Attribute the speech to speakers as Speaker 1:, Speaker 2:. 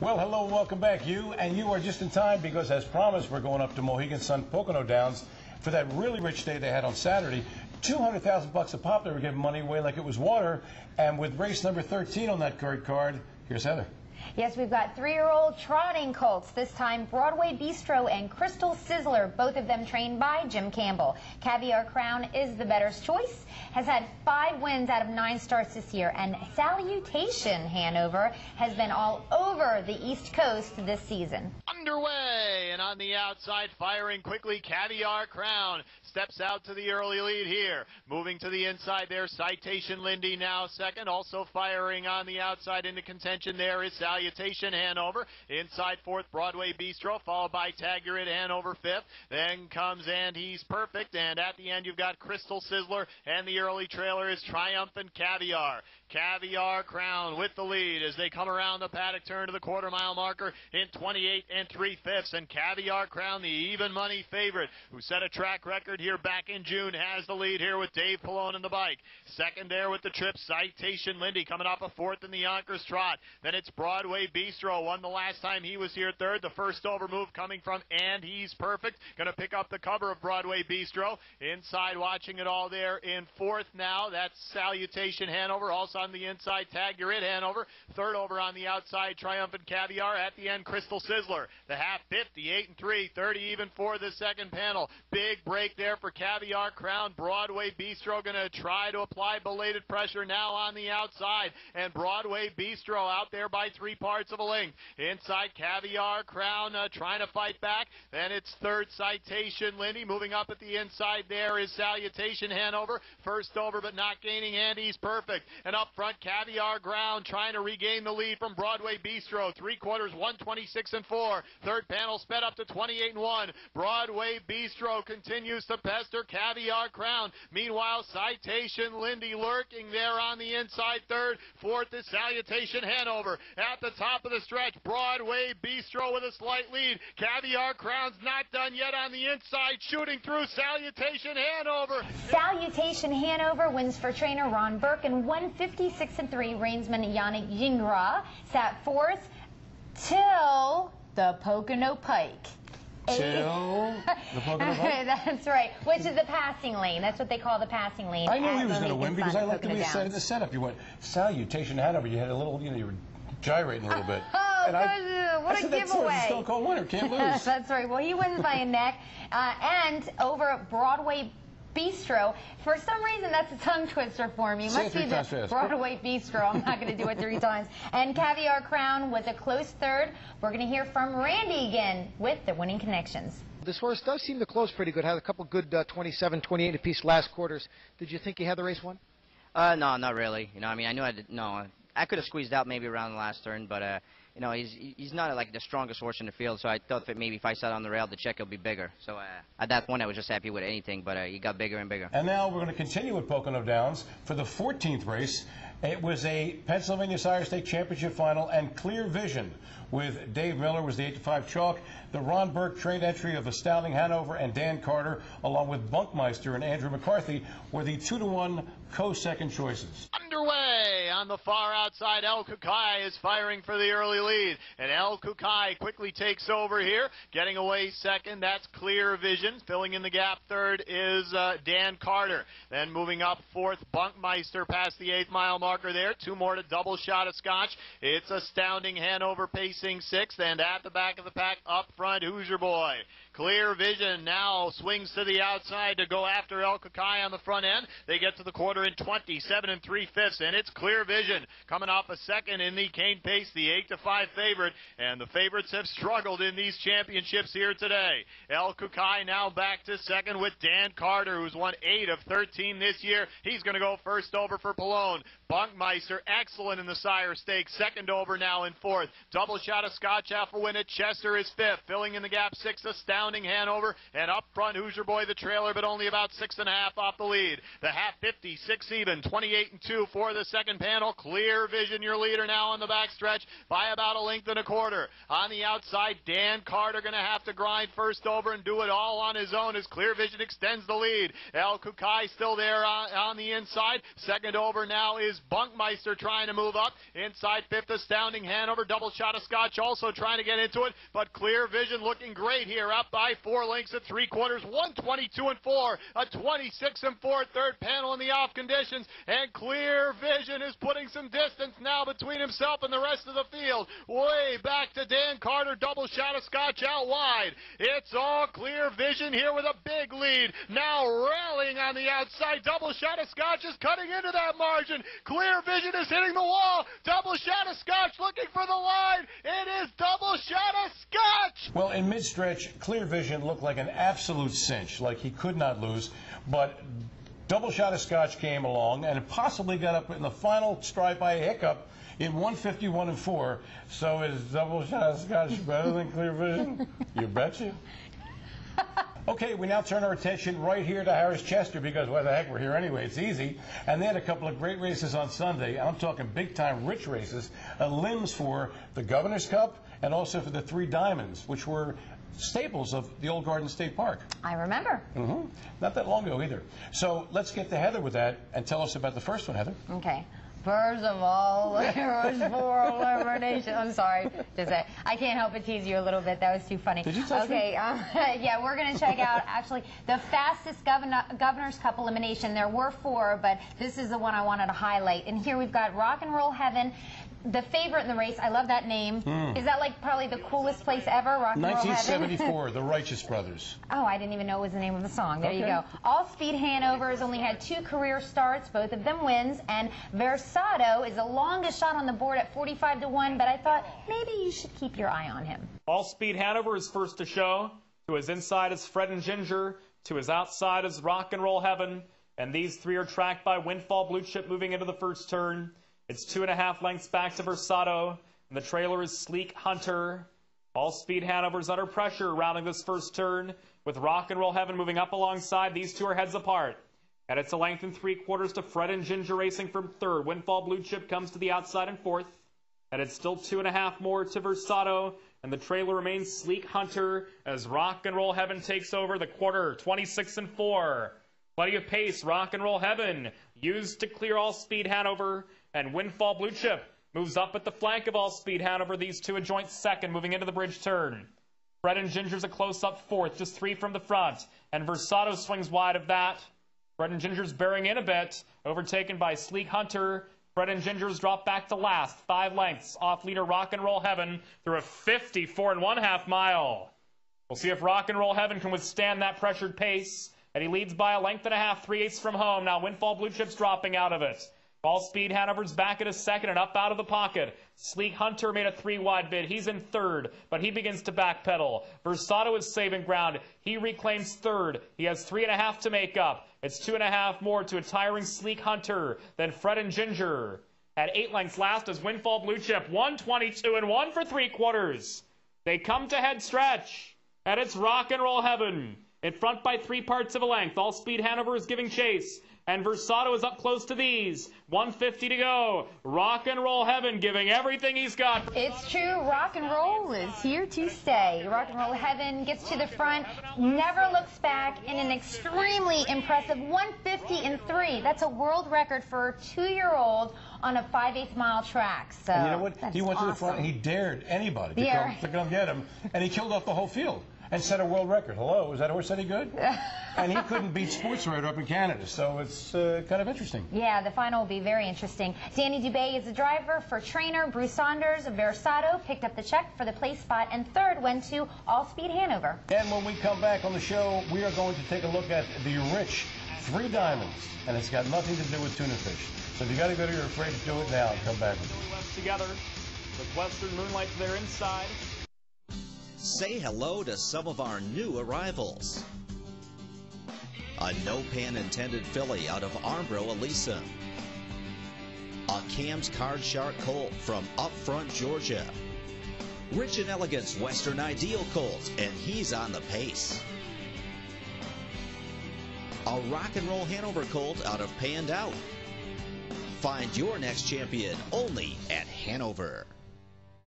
Speaker 1: Well, hello and welcome back. You are just in time because, as promised, we're going up to Mohegan Sun, Pocono Downs for that really rich day they had on Saturday. $200,000 a pop. They were giving money away like it was water. And with race number 13 on that card, here's Heather.
Speaker 2: Yes, we've got 3-year-old trotting colts, this time Broadway Bistro and Crystal Sizzler, both of them trained by Jim Campbell. Caviar Crown is the better choice, has had 5 wins out of 9 starts this year, and Salutation Hanover has been all over the East Coast this season.
Speaker 3: Underway, and on the outside, firing quickly, Caviar Crown steps out to the early lead here. Moving to the inside there, Citation Lindy now second. Also firing on the outside into contention there is Salutation Hanover. Inside fourth, Broadway Bistro, followed by Taggart Hanover fifth. Then comes And He's Perfect, and at the end you've got Crystal Sizzler, and the early trailer is Triumphant Caviar. Caviar Crown with the lead as they come around the paddock turn to the quarter-mile marker in 28 3/5. And Caviar Crown, the even money favorite, who set a track record here back in June, has the lead here with Dave Pallone in the bike. Second there with the trip, Citation Lindy coming off a fourth in the Yonkers Trot. Then it's Broadway Bistro, won the last time he was here third. The first over move coming from And He's Perfect. Going to pick up the cover of Broadway Bistro. Inside watching it all there in fourth now. That's Salutation Hanover. Also on the inside, Taggart Hanover. Third over on the outside, Triumphant Caviar. At the end, Crystal Sizzler. The half 58 3, 30 even for the second panel. Big break there for Caviar Crown. Broadway Bistro going to try to apply belated pressure now on the outside. And Broadway Bistro out there by 3 parts of a length. Inside, Caviar Crown trying to fight back. Then it's third, Citation Lindy. Moving up at the inside there is Salutation Hanover. First over but not gaining, And He's Perfect. And up front, Caviar Crown trying to regain the lead from Broadway Bistro. 3/4, 126 4. Third panel sped up to 28 1. Broadway Bistro continues to pester Caviar Crown. Meanwhile, Citation Lindy lurking there on the inside third. Fourth is Salutation Hanover. At the top of the stretch, Broadway Bistro with a slight lead. Caviar Crown's not done yet on the inside, shooting through Salutation Hanover.
Speaker 2: Salutation Hanover wins for trainer Ron Burke, and 156 3 reinsman Yannick Gingras sat fourth till the Pocono Pike.
Speaker 1: Till the Pocono Pike?
Speaker 2: That's right, which is the passing lane. That's what they call the passing lane.
Speaker 1: I knew he was going to win because I liked the way you said in the setup. You went Salutation Hanover. You had a little, you were gyrating a little bit.
Speaker 2: Oh, what a giveaway.
Speaker 1: That's a Stone Cold winner. Can't lose.
Speaker 2: That's right. Well, he wins by a neck. And over at Broadway Bistro, for some reason that's a tongue twister for me.
Speaker 1: Say
Speaker 2: Must be the
Speaker 1: fast.
Speaker 2: Broadway Bistro. I'm not going to do it 3 times. And Caviar Crown was a close third. We're going to hear from Randy again with the winning connections.
Speaker 4: This horse does seem to close pretty good. Had a couple good 27, 28 apiece last quarters. Did you think he had the race won?
Speaker 5: No, not really. You know, I mean, I knew I could have squeezed out maybe around the last turn, but you know, he's not like the strongest horse in the field, so I thought that maybe if I sat on the rail, the check would be bigger. So at that point, I was just happy with anything, but he got bigger and bigger.
Speaker 1: And now we're going to continue with Pocono Downs for the 14th race. It was a Pennsylvania Sire Stakes Championship final, and Clear Vision with Dave Miller was the 8-5 chalk. The Ron Burke trained entry of Astounding Hanover and Dan Carter, along with Bunkmeister and Andrew McCarthy, were the 2-1 co-second choices.
Speaker 3: Underway on the far outside, El Kukai is firing for the early lead, and El Kukai quickly takes over here, getting away second. That's Clear Vision. Filling in the gap third is Dan Carter. Then moving up fourth, Bunkmeister past the 8th-mile marker there. 2 more to double shot of Scotch. It's Astounding Hanover pacing 6th, and at the back of the pack up front, Hoosier Boy. Clear Vision now swings to the outside to go after El Kukai on the front end. They get to the quarter in 27 3/5, and it's Clear Vision coming off a second in the Cane Pace, the 8-5 favorite, and the favorites have struggled in these championships here today. El Kukai now back to second with Dan Carter, who's won 8 of 13 this year. He's going to go first over for Pallone. Bunkmeister, excellent in the Sire Stakes, second over now in fourth. Double shot of Scotch after win it. Chester is fifth, filling in the gap 6, Astounding Hanover, and up front Hoosier Boy the trailer, but only about 6.5 off the lead. The half 56 even, 28 2 for the second panel. Clear Vision your leader now on the backstretch by about 1.25 lengths. On the outside, Dan Carter going to have to grind first over and do it all on his own as Clear Vision extends the lead. El Kukai still there on the inside. Second over now is is Bunkmeister trying to move up. Inside fifth, Astounding Hanover. Double shot of Scotch also trying to get into it, but Clear Vision looking great here, up by 4 lengths at 3/4, 122-4, a 26-4 third panel in the off conditions, and Clear Vision is putting some distance now between himself and the rest of the field. Way back to Dan Carter, double shot of Scotch out wide. It's all Clear Vision here with a big lead. Now rallying on the outside, double shot of Scotch is cutting into that margin. Clear Vision is hitting the wall. Double shot of Scotch looking for the line. It is double shot of Scotch.
Speaker 1: Well, in mid-stretch, Clear Vision looked like an absolute cinch, like he could not lose, but double shot of Scotch came along and possibly got up in the final stride by a hiccup in 151-4. So is double shot of Scotch better than Clear Vision? You betcha. Okay, we now turn our attention right here to Harris Chester because, why the heck, we're here anyway. It's easy. And they had a couple of great races on Sunday. I'm talking big-time rich races, limbs for the Governor's Cup and also for the 3 Diamonds, which were staples of the old Garden State Park.
Speaker 2: I remember.
Speaker 1: Not that long ago either. So let's get to Heather with that and tell us about the first one, Heather.
Speaker 2: Okay. First of all, there's 4 eliminations. I'm sorry. I can't help but tease you a little bit. That was too funny.
Speaker 1: Did you touch me?
Speaker 2: Yeah, we're going to check out, actually, the fastest Governor's Cup elimination. There were 4, but this is the one I wanted to highlight. And here we've got Rock and Roll Heaven, the favorite in the race. I love that name. Is that like probably the coolest place ever, Rock and Roll Heaven?
Speaker 1: 1974, the Righteous Brothers.
Speaker 2: Oh, I didn't even know it was the name of the song. There you go. All Speed Hanover has only had 2 career starts, both of them wins, and Versado is the longest shot on the board at 45-1, but I thought maybe you should keep your eye on him.
Speaker 6: All Speed Hanover is first to show. To his inside is Fred and Ginger. To his outside is Rock and Roll Heaven. And these 3 are tracked by Windfall Bluchip moving into the first turn. It's 2.5 lengths back to Versado, and the trailer is Sleek Hunter. All Speed Hanover's under pressure rounding this first turn, with Rock and Roll Heaven moving up alongside. These 2 are heads apart. And it's a length and 3/4 to Fred and Ginger racing from third. Windfall Bluchip comes to the outside in fourth. And it's still 2.5 more to Versado, and the trailer remains Sleek Hunter as Rock and Roll Heaven takes over the quarter, 26-4. Plenty of pace, Rock and Roll Heaven used to clear All Speed Hanover. And Windfall Bluchip moves up at the flank of All Speed Hanover. These 2 a joint second, moving into the bridge turn. Fred and Ginger's a close-up fourth, just 3 from the front. And Versado swings wide of that. Fred and Ginger's bearing in a bit, overtaken by Sleek Hunter. Fred and Ginger's drop back to last, 5 lengths off leader Rock and Roll Heaven through a 54.5 mile. We'll see if Rock and Roll Heaven can withstand that pressured pace. And he leads by a length and a half, 3/8 from home. Now Windfall Bluchip's dropping out of it. All Speed Hanover's back at a second and up out of the pocket. Sleek Hunter made a 3-wide bid. He's in third, but he begins to backpedal. Versado is saving ground. He reclaims third. He has 3.5 to make up. It's 2.5 more to a tiring Sleek Hunter than Fred and Ginger. At 8 lengths last is Windfall Bluchip, 122-1 for 3/4. They come to head stretch, and it's Rock and Roll Heaven. In front by 3 parts of a length. All Speed Hanover is giving chase. And Versado is up close to these. 150 to go. Rock and Roll Heaven giving everything he's got.
Speaker 2: It's true. Rock and Roll is here to stay. Rock and Roll Heaven gets to the front, never looks back, in an extremely impressive 150-3. That's a world record for a 2-year-old on a 5/8 mile track. So
Speaker 1: And you know what? He went to the front and he dared anybody to come get him, and he killed off the whole field and set a world record. Hello, is that horse any good? And he couldn't beat Sportswriter up in Canada, so it's kind of interesting.
Speaker 2: Yeah, the final will be very interesting. Danny Dubé is the driver for trainer. Bruce Saunders of Versado picked up the check for the place spot, and third went to All Speed Hanover.
Speaker 1: And when we come back on the show, we are going to take a look at the rich 3 Diamonds, and it's got nothing to do with tuna fish. So if you got to go to, you're afraid to do it now, come back with me.
Speaker 6: Together with Western Moonlight to their inside.
Speaker 7: Say hello to some of our new arrivals. A no pan intended filly out of Armbro, Elisa. A Cam's Card Shark colt from Upfront, Georgia. Rich and Elegant's Western Ideal colt, and he's on the pace. A Rock and Roll Hanover colt out of Panned Out. Find your next champion only at Hanover.